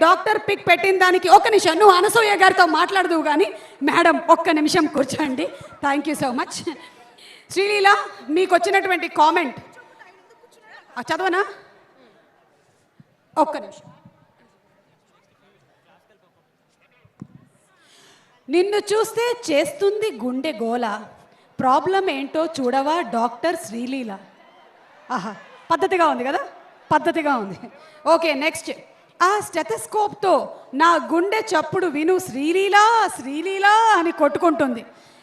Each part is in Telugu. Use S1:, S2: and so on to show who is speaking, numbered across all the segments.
S1: డాక్టర్ పిక్ పెట్టిన దానికి ఒక్క నిమిషం నువ్వు అనసూయ గారితో మాట్లాడదువు కానీ మేడం ఒక్క నిమిషం కూర్చోండి. Thank you so much. Sreeleela, మీకు వచ్చినటువంటి కామెంట్ చదవనా? ఒక్క నిమిషం. నిన్ను చూస్తే చేస్తుంది గుండె గోల, ప్రాబ్లం ఏంటో చూడవా డాక్టర్ శ్రీలీల. ఆహా, పద్ధతిగా ఉంది కదా, పద్ధతిగా ఉంది. Okay, next. ఆ స్టెథోస్కోప్తో నా గుండె చప్పుడు విను శ్రీలీల శ్రీలీల అని కొట్టుకుంటుంది.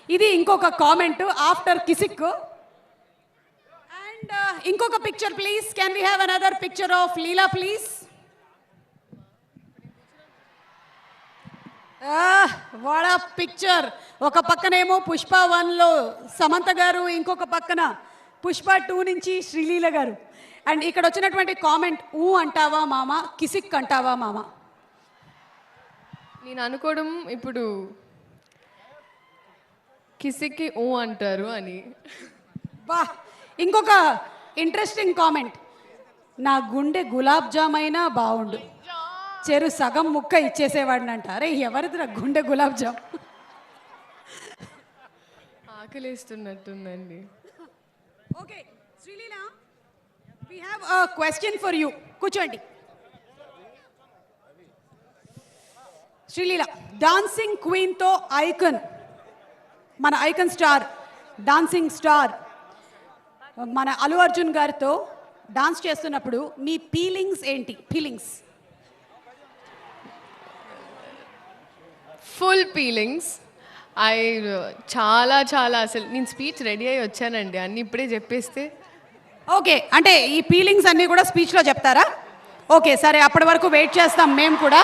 S1: ఇది ఇంకొక కామెంట్ ఆఫ్టర్ కిసిక్. అండ్ ఇంకొక picture please. Can we have another picture of Leela please? What ఆ పిక్చర్. ఒక పక్కనేమో పుష్ప 1లో సమంత గారు, ఇంకొక పక్కన పుష్ప 2 నుంచి శ్రీలీల గారు. అండ్ ఇక్కడ వచ్చినటువంటి కామెంట్, ఊ అంటావా మామ, కిసిక్ అంటావా మామ?
S2: నేను అనుకోవడం ఇప్పుడు కిసిక్కి ఊ అంటారు అని.
S1: బా, ఇంకొక ఇంట్రెస్టింగ్ కామెంట్, నా గుండె గులాబ్ జామ్ అయినా బాగుండు, చెరు సగం ముక్క ఇచ్చేసేవాడిని అంట. అరే ఎవరిదిరా గుండె గులాబ్ జామ్?
S2: ఆకలిస్తున్నట్టుందండి.
S1: Okay Sreeleela, we have a question for you. కూర్చోండి. శ్రీలీల, డాన్సింగ్ క్వీన్తో ఐకన్, మన ఐకన్ స్టార్, డాన్సింగ్ స్టార్ మన అల్లు అర్జున్ గారితో డాన్స్ చేస్తున్నప్పుడు మీ ఫీలింగ్స్ ఏంటి? ఫీలింగ్స్?
S2: Full feelings. చాలా చాలా అసలు నేను స్పీచ్ రెడీ అయ్యి వచ్చానండి, అన్నీ ఇప్పుడే చెప్పేస్తే.
S1: ఓకే, అంటే ఈ ఫీలింగ్స్ అన్నీ కూడా స్పీచ్లో చెప్తారా? ఓకే సరే, అప్పటి వరకు వెయిట్ చేస్తాం మేము కూడా.